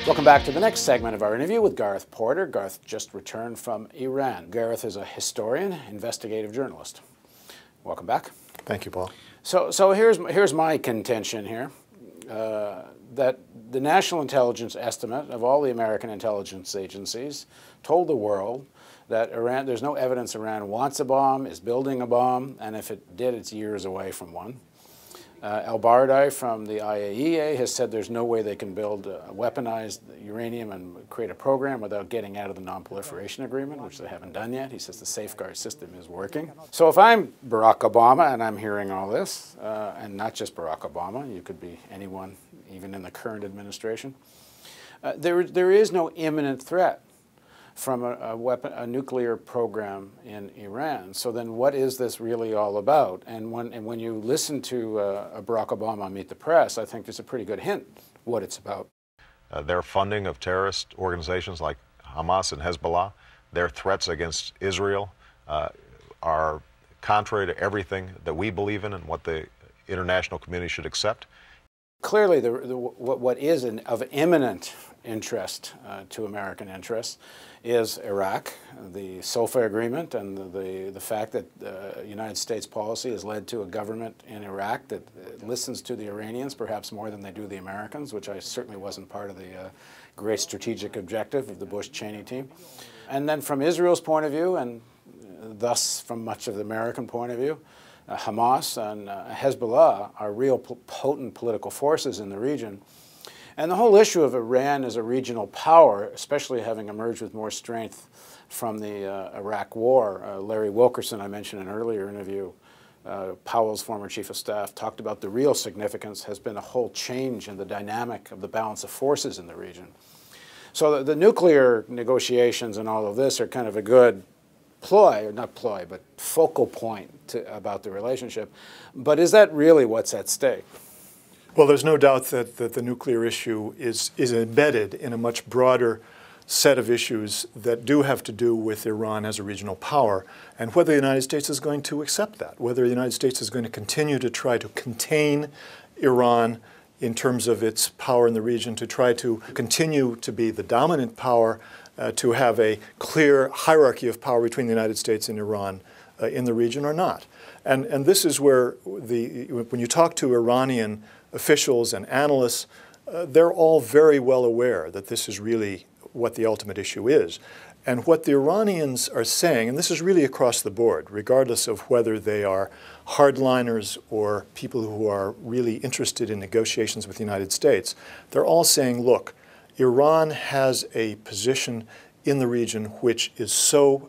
Welcome back to the next segment of our interview with Gareth Porter. Gareth just returned from Iran. Gareth is a historian, investigative journalist. Welcome back. Thank you, Paul. So here's my contention here, that the national intelligence estimate of all the American intelligence agencies told the world that Iran, there's no evidence Iran wants a bomb, is building a bomb, and if it did, it's years away from one. El-Baradei from the IAEA has said there's no way they can build weaponized uranium and create a program without getting out of the non-proliferation agreement, which they haven't done yet. He says the safeguard system is working. So if I'm Barack Obama and I'm hearing all this, and not just Barack Obama, you could be anyone, even in the current administration, there is no imminent threat from a nuclear program in Iran. So then what is this really all about? And when you listen to Barack Obama meet the press, I think there's a pretty good hint what it's about. Their funding of terrorist organizations like Hamas and Hezbollah, their threats against Israel are contrary to everything that we believe in and what the international community should accept. Clearly, what is of imminent interest to American interests is Iraq, the SOFA agreement, and the fact that the United States policy has led to a government in Iraq that listens to the Iranians perhaps more than they do the Americans, which I certainly wasn't part of the great strategic objective of the Bush-Cheney team. And then from Israel's point of view, and thus from much of the American point of view, Hamas and Hezbollah are real potent political forces in the region. And the whole issue of Iran as a regional power, especially having emerged with more strength from the Iraq War, Larry Wilkerson, I mentioned in an earlier interview, Powell's former chief of staff, talked about the real significance has been a whole change in the dynamic of the balance of forces in the region. So the nuclear negotiations and all of this are kind of a good ploy, or not ploy, but focal point about the relationship. But is that really what's at stake? Well, there's no doubt that the nuclear issue is embedded in a much broader set of issues that do have to do with Iran as a regional power, and whether the United States is going to accept that, whether the United States is going to continue to try to contain Iran in terms of its power in the region, to try to continue to be the dominant power, to have a clear hierarchy of power between the United States and Iran in the region or not. And this is where when you talk to Iranian officials and analysts, they're all very well aware that this is really what the ultimate issue is. And what the Iranians are saying, and this is really across the board, regardless of whether they are hardliners or people who are really interested in negotiations with the United States, they're all saying, look, Iran has a position in the region which is so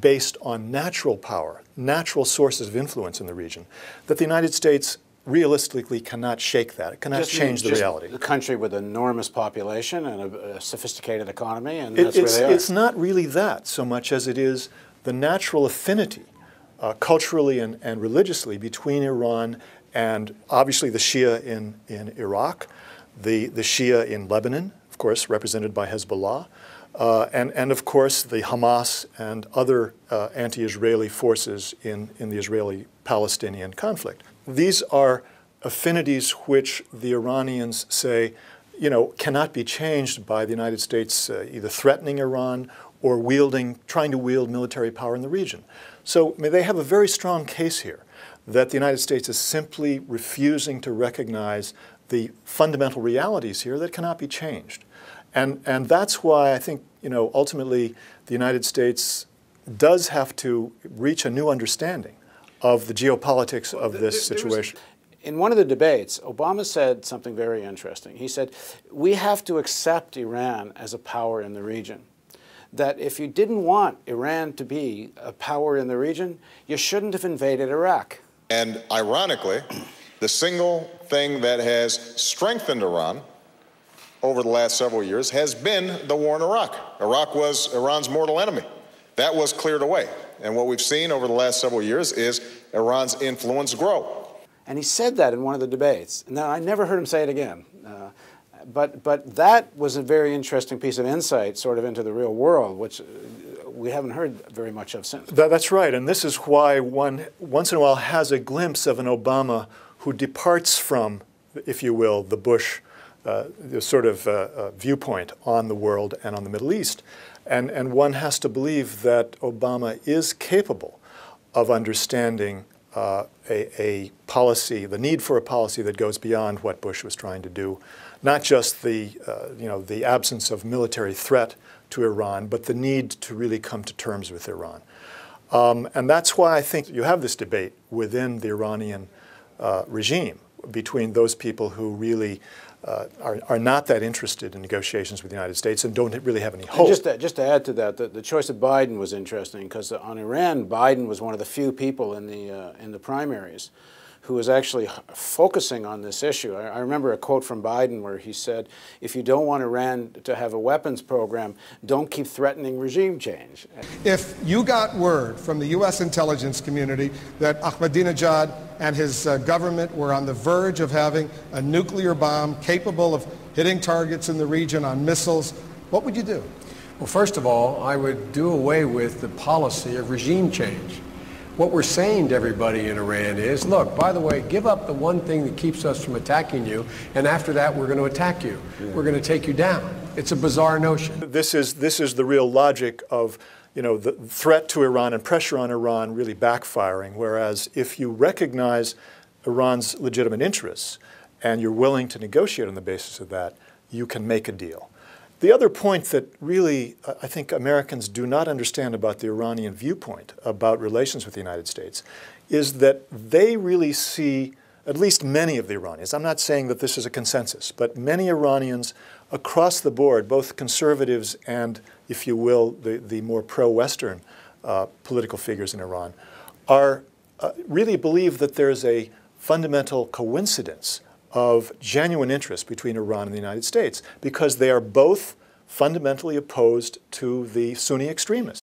based on natural power, natural sources of influence in the region, that the United States realistically cannot shake that. It cannot change the reality. A country with an enormous population and a sophisticated economy, and that's where they are. It's not really that so much as it is the natural affinity culturally and religiously between Iran and obviously the Shia in Iraq, the Shia in Lebanon, of course, represented by Hezbollah, and of course the Hamas and other anti-Israeli forces in the Israeli-Palestinian conflict. These are affinities which the Iranians say, cannot be changed by the United States either threatening Iran or trying to wield military power in the region. So they have a very strong case here that the United States is simply refusing to recognize the fundamental realities here that cannot be changed. And that's why I think, ultimately the United States does have to reach a new understanding of the geopolitics of this situation. In one of the debates, Obama said something very interesting. He said, we have to accept Iran as a power in the region. That if you didn't want Iran to be a power in the region, you shouldn't have invaded Iraq. And ironically, the single thing that has strengthened Iran over the last several years has been the war in Iraq. Iraq was Iran's mortal enemy. That was cleared away. And what we've seen over the last several years is Iran's influence grow. And he said that in one of the debates. Now, I never heard him say it again. But that was a very interesting piece of insight sort of into the real world, which we haven't heard very much of since. That's right. And this is why one once in a while has a glimpse of an Obama who departs from, if you will, the Bush sort of viewpoint on the world and on the Middle East. And one has to believe that Obama is capable of understanding a policy, the need for a policy that goes beyond what Bush was trying to do, not just the absence of military threat to Iran, but the need to really come to terms with Iran. And that's why I think you have this debate within the Iranian regime between those people who really are not that interested in negotiations with the United States and don't really have any hope. Just to add to that, the choice of Biden was interesting because on Iran, Biden was one of the few people in the primaries who was actually focusing on this issue. I remember a quote from Biden where he said, if you don't want Iran to have a weapons program, don't keep threatening regime change. If you got word from the U.S. intelligence community that Ahmadinejad and his government were on the verge of having a nuclear bomb capable of hitting targets in the region on missiles, what would you do? Well, first of all, I would do away with the policy of regime change. What we're saying to everybody in Iran is, look, by the way, give up the one thing that keeps us from attacking you, and after that we're going to attack you. Yeah. We're going to take you down. It's a bizarre notion. This is the real logic of, the threat to Iran and pressure on Iran really backfiring, whereas if you recognize Iran's legitimate interests and you're willing to negotiate on the basis of that, you can make a deal. The other point that really I think Americans do not understand about the Iranian viewpoint about relations with the United States is that they really see, at least many of the Iranians, I'm not saying that this is a consensus, but many Iranians across the board, both conservatives and, if you will, the more pro-Western political figures in Iran, are really believe that there's a fundamental coincidence of genuine interest between Iran and the United States because they are both fundamentally opposed to the Sunni extremists.